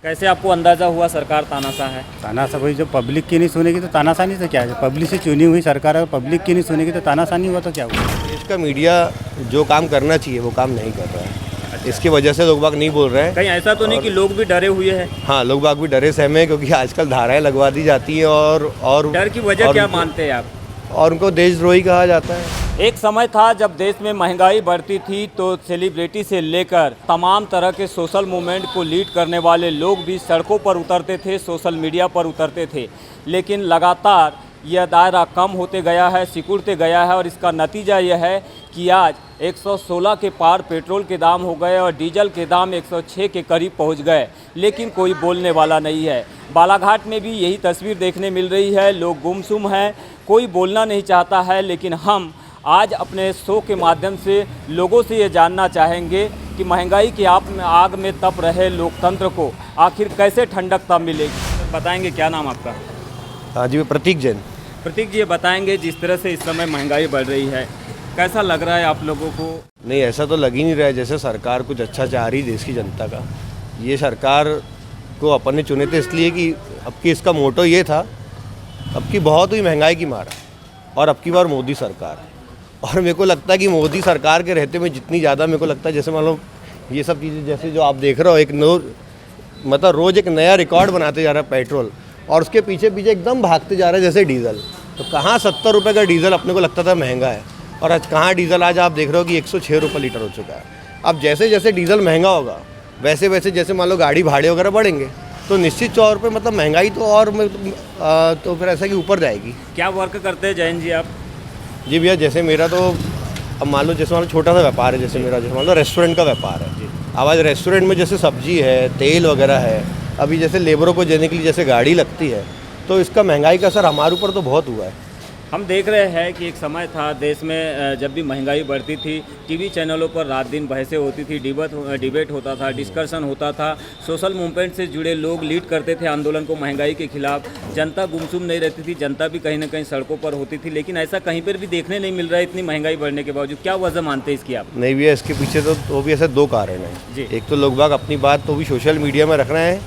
कैसे आपको अंदाज़ा हुआ सरकार तानाशाह है? तानाशाह भाई, जब पब्लिक की नहीं सुनेगी तो तानाशाह नहीं तो क्या है। पब्लिक से चुनी हुई सरकार अगर पब्लिक की नहीं सुनेगी तो तानाशाह नहीं हुआ तो क्या हुआ। देश का मीडिया जो काम करना चाहिए वो काम नहीं कर रहा है। इसकी वजह से लोग बाग नहीं बोल रहे हैं। कहीं ऐसा तो नहीं कि लोग भी डरे हुए हैं? हाँ, लोग बाग भी डरे सहमे हैं, क्योंकि आजकल धाराएं लगवा दी जाती हैं और डर की वजह क्या मानते हैं आप? और उनको देशद्रोही कहा जाता है। एक समय था जब देश में महंगाई बढ़ती थी तो सेलिब्रिटी से लेकर तमाम तरह के सोशल मूवमेंट को लीड करने वाले लोग भी सड़कों पर उतरते थे, सोशल मीडिया पर उतरते थे। लेकिन लगातार यह दायरा कम होते गया है, सिकुड़ते गया है और इसका नतीजा यह है कि आज 116 के पार पेट्रोल के दाम हो गए और डीजल के दाम 106 के करीब पहुंच गए, लेकिन कोई बोलने वाला नहीं है। बालाघाट में भी यही तस्वीर देखने मिल रही है, लोग गुमसुम हैं, कोई बोलना नहीं चाहता है। लेकिन हम आज अपने शो के माध्यम से लोगों से ये जानना चाहेंगे कि महंगाई की आग में तप रहे लोकतंत्र को आखिर कैसे ठंडकता मिलेगी। बताएंगे क्या नाम आपका? हाँ जी, प्रतीक जैन। प्रतीक जी, ये बताएंगे जिस तरह से इस समय महंगाई बढ़ रही है, कैसा लग रहा है आप लोगों को? नहीं, ऐसा तो लग ही नहीं रहा है जैसे सरकार कुछ अच्छा चाह रही देश की जनता का। ये सरकार को अपन ने चुने थे इसलिए कि अब की इसका मोटो ये था, अब की बहुत हुई महंगाई की मार और अब की बार मोदी सरकार। और मेरे को लगता है कि मोदी सरकार के रहते में जितनी ज़्यादा मेरे को लगता है, जैसे मान लो ये सब चीज़ें जैसे जो आप देख रहे हो, मतलब रोज़ एक नया रिकॉर्ड बनाते जा रहा है पेट्रोल, और उसके पीछे पीछे एकदम भागते जा रहे हैं जैसे डीजल। तो कहाँ 70 रुपये का डीजल अपने को लगता था महंगा है, और आज कहाँ डीजल आज आप देख रहे हो कि 106 रुपये लीटर हो चुका है। अब जैसे जैसे डीजल महंगा होगा वैसे वैसे जैसे मान लो गाड़ी भाड़े वगैरह बढ़ेंगे तो निश्चित तौर पे मतलब महंगाई तो और तो फिर ऐसा कि ऊपर जाएगी। क्या वर्क करते हैं जैन जी आप? जी भैया, जैसे मेरा तो अब मान लो जैसे मान लो छोटा सा व्यापार है, जैसे मेरा जैसे मान लो रेस्टोरेंट का व्यापार है जी। अब आज रेस्टोरेंट में जैसे सब्जी है, तेल वगैरह है, अभी जैसे लेबरों को देने के लिए जैसे गाड़ी लगती है, तो इसका महंगाई का असर हमारे ऊपर तो बहुत हुआ है। हम देख रहे हैं कि एक समय था देश में जब भी महंगाई बढ़ती थी टीवी चैनलों पर रात दिन बहसें होती थी, डिबेट होता था, डिस्कशन होता था, सोशल मूवमेंट से जुड़े लोग लीड करते थे आंदोलन को महंगाई के खिलाफ। जनता गुमसुम नहीं रहती थी, जनता भी कहीं ना कहीं सड़कों पर होती थी, लेकिन ऐसा कहीं पर भी देखने नहीं मिल रहा है इतनी महंगाई बढ़ने के बावजूद। क्या वजह मानते हैं इसकी आप? नहीं भैया, इसके पीछे तो भी ऐसे दो कारण हैं जी। एक तो लोग बाग अपनी बात तो भी सोशल मीडिया में रख रहे हैं,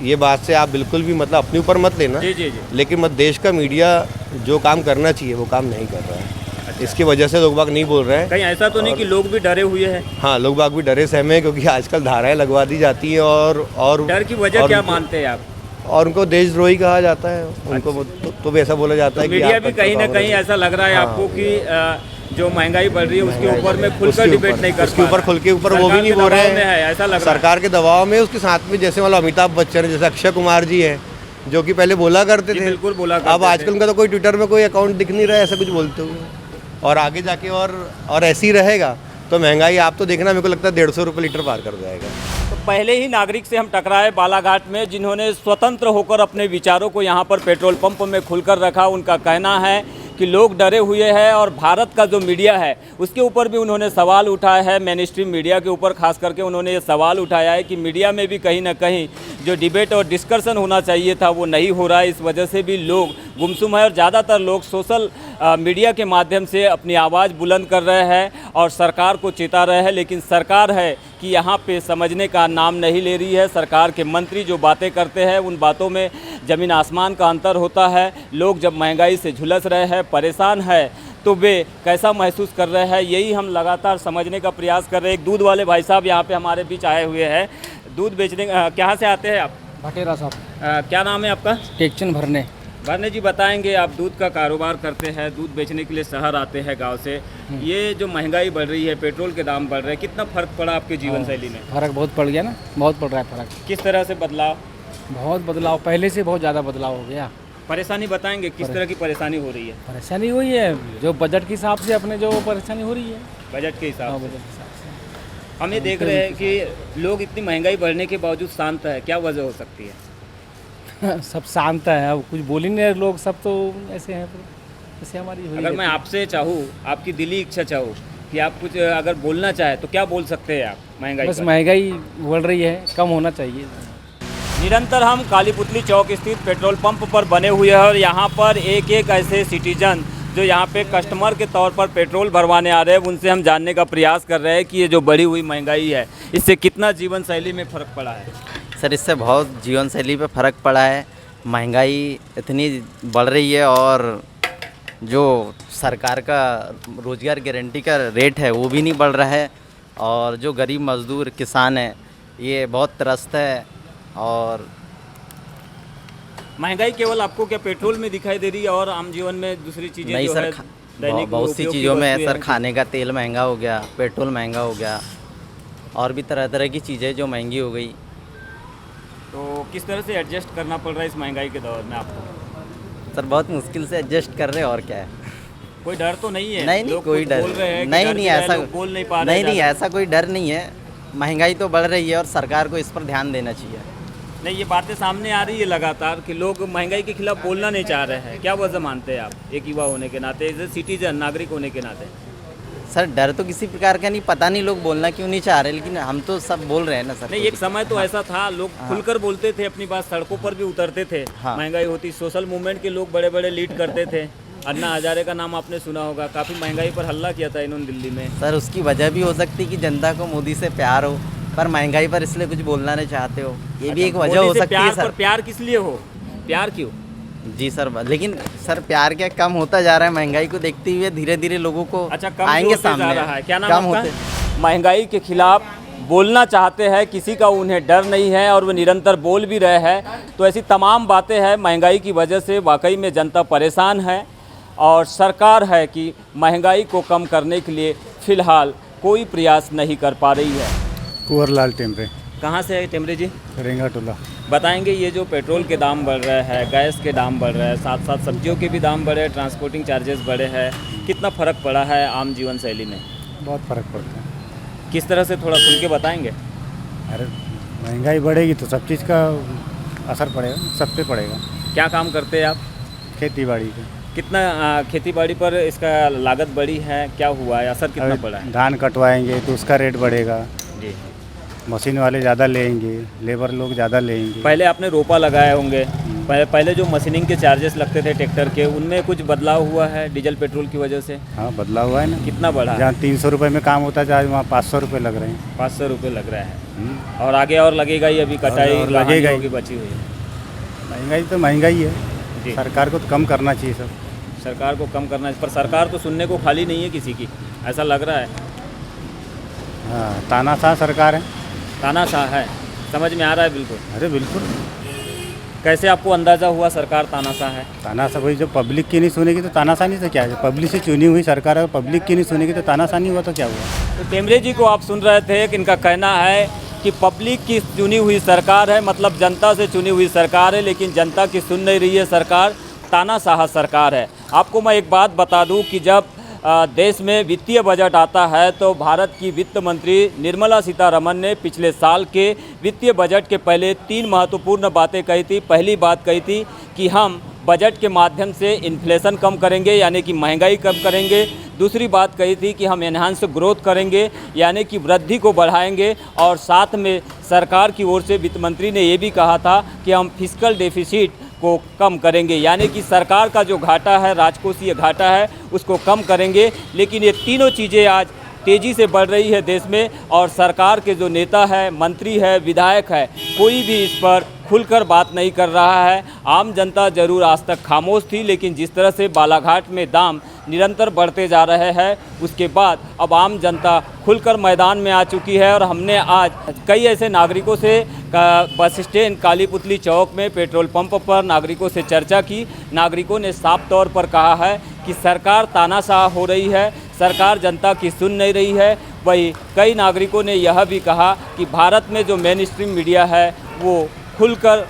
ये बात से आप बिल्कुल भी मतलब अपने ऊपर मत लेना। जी जी जी। लेकिन मत देश का मीडिया जो काम करना चाहिए वो काम नहीं कर रहा है। इसकी वजह से लोग बाग नहीं बोल रहे हैं। कहीं ऐसा तो नहीं कि लोग भी डरे हुए हैं? हाँ, लोग बाग भी डरे सहमे हैं, क्योंकि आजकल धाराएं लगवा दी जाती हैं और डर की वजह क्या मानते हैं आप? और उनको देशद्रोही कहा जाता है, उनको तो भी ऐसा बोला जाता है कि मीडिया आप भी कहीं ना कहीं ऐसा लग रहा है आपको कि जो महंगाई बढ़ रही है उसके ऊपर में खुलकर डिबेट नहीं कर उसके ऊपर खुल के ऊपर वो भी नहीं बोल रहे हैं। ऐसा लग रहा है सरकार के दबाव में उसके साथ में जैसे मतलब अमिताभ बच्चन, जैसे अक्षय कुमार जी हैं जो कि पहले बोला करते थे, बिल्कुल बोला करते अब आजकल उनका तो कोई ट्विटर में कोई अकाउंट दिख नहीं रहा है ऐसा कुछ बोलते हुए। और आगे जाके और ऐसे ही रहेगा तो महंगाई आप तो देखना, मेरे को लगता है 150 रुपये लीटर पार कर जाएगा। तो पहले ही नागरिक से हम टकराए बालाघाट में, जिन्होंने स्वतंत्र होकर अपने विचारों को यहाँ पर पेट्रोल पंप में खुलकर रखा। उनका कहना है कि लोग डरे हुए हैं और भारत का जो मीडिया है उसके ऊपर भी उन्होंने सवाल उठाया है। मेन स्ट्रीम मीडिया के ऊपर खास करके उन्होंने ये सवाल उठाया है कि मीडिया में भी कहीं ना कहीं जो डिबेट और डिस्कशन होना चाहिए था वो नहीं हो रहा है। इस वजह से भी लोग गुमसुम है और ज़्यादातर लोग सोशल मीडिया के माध्यम से अपनी आवाज़ बुलंद कर रहे हैं और सरकार को चेता रहे हैं। लेकिन सरकार है कि यहाँ पे समझने का नाम नहीं ले रही है। सरकार के मंत्री जो बातें करते हैं उन बातों में ज़मीन आसमान का अंतर होता है। लोग जब महंगाई से झुलस रहे हैं, परेशान है, तो वे कैसा महसूस कर रहे हैं, यही हम लगातार समझने का प्रयास कर रहे हैं। एक दूध वाले भाई साहब यहाँ पे हमारे बीच आए हुए हैं दूध बेचने। कहाँ से आते हैं आप? भटेरा साहब। क्या नाम है आपका? टेक्चन भरने। भरने जी, बताएंगे आप दूध का कारोबार करते हैं, दूध बेचने के लिए शहर आते हैं गांव से। ये जो महंगाई बढ़ रही है, पेट्रोल के दाम बढ़ रहे हैं, कितना फ़र्क पड़ा आपके जीवन शैली में? फ़र्क बहुत पड़ गया ना, बहुत पड़ रहा है फ़र्क। किस तरह से बदलाव? बहुत बदलाव, पहले से बहुत ज़्यादा बदलाव हो गया। परेशानी बताएंगे, किस तरह की परेशानी हो रही है? परेशानी हुई है जो बजट के हिसाब से अपने जो परेशानी हो रही है। बजट के हिसाब से बजट के हिसाब से हम ये देख रहे हैं कि लोग इतनी महंगाई बढ़ने के बावजूद शांत है। क्या वजह हो सकती है? सब शांत है, अब कुछ बोल ही नहीं लोग, सब तो ऐसे हैं जैसे हमारी हुई। अगर मैं आपसे चाहूँ, आपकी दिली इच्छा चाहूँ कि आप कुछ अगर बोलना चाहे तो क्या बोल सकते हैं आप? महंगाई बस पर। महंगाई बढ़ रही है, कम होना चाहिए। निरंतर हम कालीपुतली चौक स्थित पेट्रोल पंप पर बने हुए हैं और यहाँ पर एक एक ऐसे सिटीजन जो यहाँ पे कस्टमर के तौर पर पेट्रोल भरवाने आ रहे हैं, उनसे हम जानने का प्रयास कर रहे हैं कि ये जो बढ़ी हुई महंगाई है इससे कितना जीवन शैली में फ़र्क पड़ा है। सर इससे बहुत जीवन शैली पे फ़र्क पड़ा है। महंगाई इतनी बढ़ रही है और जो सरकार का रोज़गार गारंटी का रेट है वो भी नहीं बढ़ रहा है और जो गरीब मजदूर किसान है ये बहुत त्रस्त है। और महंगाई केवल आपको क्या पेट्रोल में दिखाई दे रही है और आम जीवन में दूसरी चीजें नहीं जो सर, है दैनिक बहुत सी उपयोग की चीज़ों में है वस्तुएं सर। खाने का तेल महंगा हो गया, पेट्रोल महंगा हो गया और भी तरह तरह की चीज़ें जो महंगी हो गई। तो किस तरह से एडजस्ट करना पड़ रहा है इस महंगाई के दौर में आपको? सर बहुत मुश्किल से एडजस्ट कर रहे हैं और क्या है। कोई डर तो नहीं है? नहीं लोग कोई कुछ डर बोल रहे हैं कि नहीं डर नहीं के ऐसा लोग बोल नहीं पा रहे नहीं ज़्यादा। ऐसा कोई डर नहीं है। महंगाई तो बढ़ रही है और सरकार को इस पर ध्यान देना चाहिए। नहीं, ये बातें सामने आ रही है लगातार कि लोग महंगाई के खिलाफ बोलना नहीं चाह रहे हैं। क्या वजह मानते हैं आप एक युवा होने के नाते, एज ए सिटीजन, नागरिक होने के नाते? सर डर तो किसी प्रकार का नहीं, पता नहीं लोग बोलना क्यों नहीं चाह रहे, लेकिन हम तो सब बोल रहे हैं ना सर। नहीं, एक समय तो ऐसा था लोग खुलकर बोलते थे, अपनी बात सड़कों पर भी उतरते थे। हाँ। महंगाई होती, सोशल मूवमेंट के लोग बड़े बड़े लीड करते थे। अन्ना हजारे का नाम आपने सुना होगा, काफ़ी महंगाई पर हल्ला किया था इन्होंने दिल्ली में। सर उसकी वजह भी हो सकती है कि जनता को मोदी से प्यार हो, पर महंगाई पर इसलिए कुछ बोलना नहीं चाहते हो, ये भी एक वजह मोदी हो से सकती है प्यार सर। पर प्यार किस लिए हो? प्यार क्यों? जी सर, लेकिन सर प्यार क्या कम होता जा रहा है महंगाई को देखते हुए, धीरे धीरे लोगों को अच्छा, कम आएंगे होते जा सामने। रहा है। क्या नाम कम आपका? होते महंगाई के खिलाफ बोलना चाहते हैं, किसी का उन्हें डर नहीं है और वो निरंतर बोल भी रहे हैं। तो ऐसी तमाम बातें हैं। महंगाई की वजह से वाकई में जनता परेशान है और सरकार है कि महंगाई को कम करने के लिए फ़िलहाल कोई प्रयास नहीं कर पा रही है। कुंवरलाल टेम्परे, कहाँ से है टेमरे जी? रेंगाटोला। बताएंगे, ये जो पेट्रोल के दाम बढ़ रहे हैं, गैस के दाम बढ़ रहे हैं, साथ साथ सब्जियों के भी दाम बढ़े, ट्रांसपोर्टिंग चार्जेस बढ़े हैं, कितना फ़र्क पड़ा है आम जीवन शैली में? बहुत फ़र्क पड़ता है। किस तरह से, थोड़ा खुल के बताएंगे? अरे महंगाई बढ़ेगी तो सब चीज़ का असर पड़ेगा, सब पे पड़ेगा। क्या काम करते हैं आप? खेती बाड़ी का। कितना खेती बाड़ी पर इसका लागत बढ़ी है, क्या हुआ है, असर कितना पड़ा है? धान कटवाएंगे तो उसका रेट बढ़ेगा, जी। मशीन वाले ज़्यादा लेंगे, लेबर लोग ज़्यादा लेंगे। पहले आपने रोपा लगाए होंगे, पहले जो मशीनिंग के चार्जेस लगते थे ट्रैक्टर के, उनमें कुछ बदलाव हुआ है डीजल पेट्रोल की वजह से? हाँ बदलाव हुआ है ना। कितना बढ़ा है? जहाँ 300 रुपये में काम होता है आज वहाँ 500 रुपये लग रहे हैं। 500 रुपये लग रहा है और आगे और लगेगा ही, अभी कटाई और लगेगा ही। की बची हुई है। महंगाई तो महंगाई है, जी। सरकार को तो कम करना चाहिए सब। सरकार को कम करना है, पर सरकार तो सुनने को खाली नहीं है किसी की, ऐसा लग रहा है। हाँ, तानाशाह सरकार है। तानाशाह है, समझ में आ रहा है बिल्कुल। अरे बिल्कुल। कैसे आपको अंदाज़ा हुआ सरकार तानाशाह है? तानाशाह भाई, जब पब्लिक की नहीं सुनेगी तो तानाशाह नहीं तो क्या है? पब्लिक से चुनी हुई सरकार है, पब्लिक की नहीं सुनेगी तो तानाशाह नहीं हुआ तो क्या हुआ? तो टेमरे जी को आप सुन रहे थे कि इनका कहना है कि पब्लिक की चुनी हुई सरकार है, मतलब जनता से चुनी हुई सरकार है, लेकिन जनता की सुन नहीं रही है सरकार, तानाशाह सरकार है। आपको मैं एक बात बता दूं कि जब देश में वित्तीय बजट आता है तो भारत की वित्त मंत्री निर्मला सीतारमण ने पिछले साल के वित्तीय बजट के पहले 3 महत्वपूर्ण बातें कही थी। पहली बात कही थी कि हम बजट के माध्यम से इन्फ्लेशन कम करेंगे, यानी कि महंगाई कम करेंगे। दूसरी बात कही थी कि हम एनहांस ग्रोथ करेंगे, यानी कि वृद्धि को बढ़ाएंगे। और साथ में सरकार की ओर से वित्त मंत्री ने ये भी कहा था कि हम फिस्कल डेफिसिट को कम करेंगे, यानी कि सरकार का जो घाटा है, राजकोषीय घाटा है, उसको कम करेंगे। लेकिन ये तीनों चीज़ें आज तेज़ी से बढ़ रही है देश में और सरकार के जो नेता है, मंत्री है, विधायक है, कोई भी इस पर खुलकर बात नहीं कर रहा है। आम जनता जरूर आज तक खामोश थी, लेकिन जिस तरह से बालाघाट में दाम निरंतर बढ़ते जा रहे हैं, उसके बाद अब आम जनता खुलकर मैदान में आ चुकी है। और हमने आज कई ऐसे नागरिकों से बस स्टैंड, काली पुतली चौक में, पेट्रोल पंप पर नागरिकों से चर्चा की। नागरिकों ने साफ तौर पर कहा है कि सरकार तानाशाह हो रही है, सरकार जनता की सुन नहीं रही है। वही कई नागरिकों ने यह भी कहा कि भारत में जो मेन स्ट्रीम मीडिया है वो खुलकर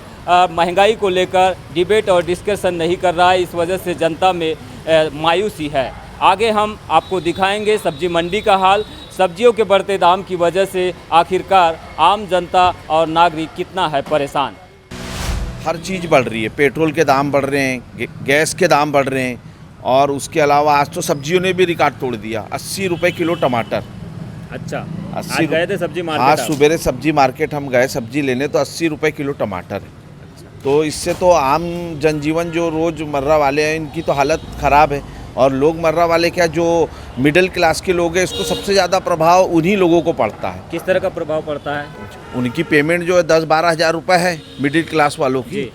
महंगाई को लेकर डिबेट और डिस्कशन नहीं कर रहा है, इस वजह से जनता में मायूसी है। आगे हम आपको दिखाएंगे सब्जी मंडी का हाल। सब्जियों के बढ़ते दाम की वजह से आखिरकार आम जनता और नागरिक कितना है परेशान। हर चीज़ बढ़ रही है, पेट्रोल के दाम बढ़ रहे हैं, गैस के दाम बढ़ रहे हैं और उसके अलावा आज तो सब्जियों ने भी रिकॉर्ड तोड़ दिया। 80 रुपये किलो टमाटर। अच्छा, 80 आज गए थे सब्जी आज मार्केट आप? सुबह सब्जी मार्केट हम गए सब्जी लेने तो 80 रुपये किलो टमाटर है। तो इससे तो आम जनजीवन जो रोज़मर्रा वाले हैं इनकी तो हालत ख़राब है। और लोग मर्रा वाले क्या, जो मिडिल क्लास के लोग हैं, इसको सबसे ज़्यादा प्रभाव उन्हीं लोगों को पड़ता है। किस तरह का प्रभाव पड़ता है? उनकी पेमेंट जो है 10-12 हज़ार रुपये है मिडिल क्लास वालों की। जी।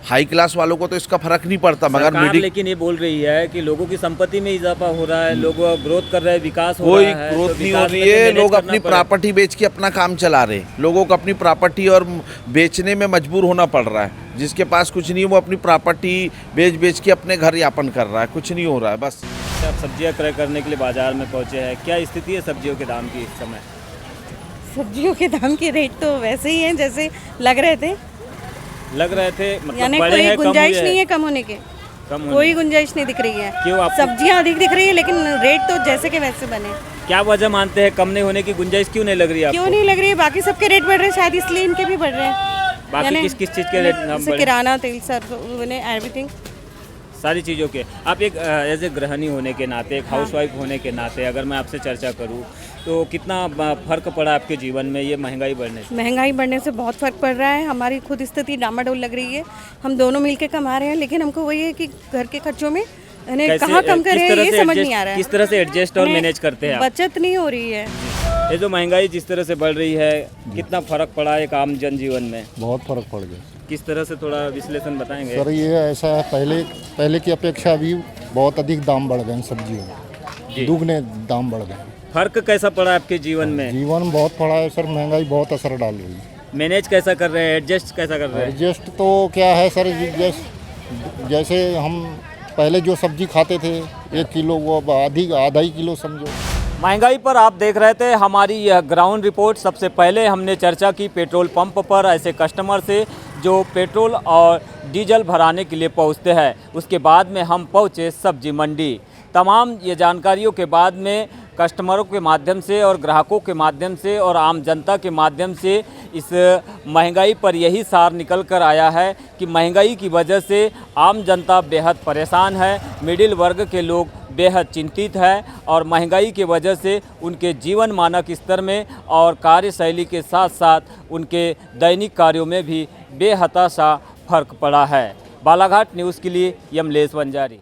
हाई क्लास वालों को तो इसका फर्क नहीं पड़ता, मगर सरकार मिडिल लेकिन ये बोल रही है कि लोगों की संपत्ति में इजाफा हो रहा है, लोग ग्रोथ कर रहे हैं, विकास हो कोई रहा है, ग्रोथ तो नहीं हो विकास रही में भी है। मैनेज लोग करना अपनी पड़ेगा। प्रॉपर्टी बेच के अपना काम चला रहे हैं। लोगों को अपनी प्रॉपर्टी और बेचने में मजबूर होना पड़ रहा है। जिसके पास कुछ नहीं है वो अपनी प्रॉपर्टी बेच के अपने घर यापन कर रहा है, कुछ नहीं हो रहा है बस। आप सब्जियां क्रय करने के लिए बाजार में पहुंचे हैं, क्या स्थिति है सब्जियों के दाम की इस समय? सब्जियों के दाम के रेट तो वैसे ही हैं जैसे लग रहे थे, लग रहे थे, मतलब यानी बड़े कोई हैं, कम गुंजाइश हुए नहीं हैं? है कम होने के, कम होने कोई गुंजाइश नहीं दिख रही है। क्यों आपको- सब्जियां अधिक दिख रही है लेकिन रेट तो जैसे के वैसे बने। क्या वजह मानते हैं, कम नहीं होने की गुंजाइश क्यों नहीं लग रही है क्यों आपको? नहीं लग रही है? बाकी सबके रेट बढ़ रहे हैं, शायद इसलिए इनके भी बढ़ रहे हैं। बाकी यानी किस किस चीज़ के रेट नाम जैसे बढ़े? किराना, तेल, सरसों, एवरीथिंग। सारी चीज़ों के। आप एक एज ए गृहिणी होने के नाते, एक हाउसवाइफ होने के नाते अगर मैं आपसे चर्चा करूं तो कितना फ़र्क पड़ा आपके जीवन में ये महंगाई बढ़ने से? महंगाई बढ़ने से बहुत फर्क पड़ रहा है। हमारी खुद स्थिति डामाडोल लग रही है। हम दोनों मिलके कमा रहे हैं लेकिन हमको वही है कि घर के खर्चों में कैसे- कहाँ कम किस करें तरह ये से समझ adjust- नहीं आ रहा है। किस तरह से एडजस्ट और हमें मैनेज करते हैं आप? बचत नहीं हो रही है। ये जो महंगाई जिस तरह से बढ़ रही है, कितना फ़र्क पड़ा है एक आम जनजीवन में? बहुत फर्क पड़ गया किस तरह से थोड़ा विश्लेषण बताएंगे? सर। ये ऐसा है, पहले की अपेक्षा अभी बहुत अधिक दाम बढ़ गए हैं सब्जियों जी। के, दुगने दाम बढ़ गए। फ़र्क कैसा पड़ा आपके जीवन में? जीवन बहुत पड़ा है सर, महंगाई बहुत असर डाल रही है। मैनेज कैसा कर रहे हैं, एडजस्ट कैसा कर रहे हैं? एडजस्ट तो क्या है सर, जैसे हम पहले जो सब्जी खाते थे 1 किलो, वो अब आधा ही किलो समझो। महंगाई पर आप देख रहे थे हमारी यह ग्राउंड रिपोर्ट। सबसे पहले हमने चर्चा की पेट्रोल पंप पर ऐसे कस्टमर से जो पेट्रोल और डीजल भराने के लिए पहुंचते हैं। उसके बाद में हम पहुंचे सब्जी मंडी। तमाम ये जानकारियों के बाद में कस्टमरों के माध्यम से और ग्राहकों के माध्यम से और आम जनता के माध्यम से इस महंगाई पर यही सार निकल कर आया है कि महंगाई की वजह से आम जनता बेहद परेशान है, मिडिल वर्ग के लोग बेहद चिंतित है और महंगाई की वजह से उनके जीवन मानक स्तर में और कार्यशैली के साथ साथ उनके दैनिक कार्यों में भी बेहद सा फर्क पड़ा है। बालाघाट न्यूज़ के लिए यमलेश वंजारी।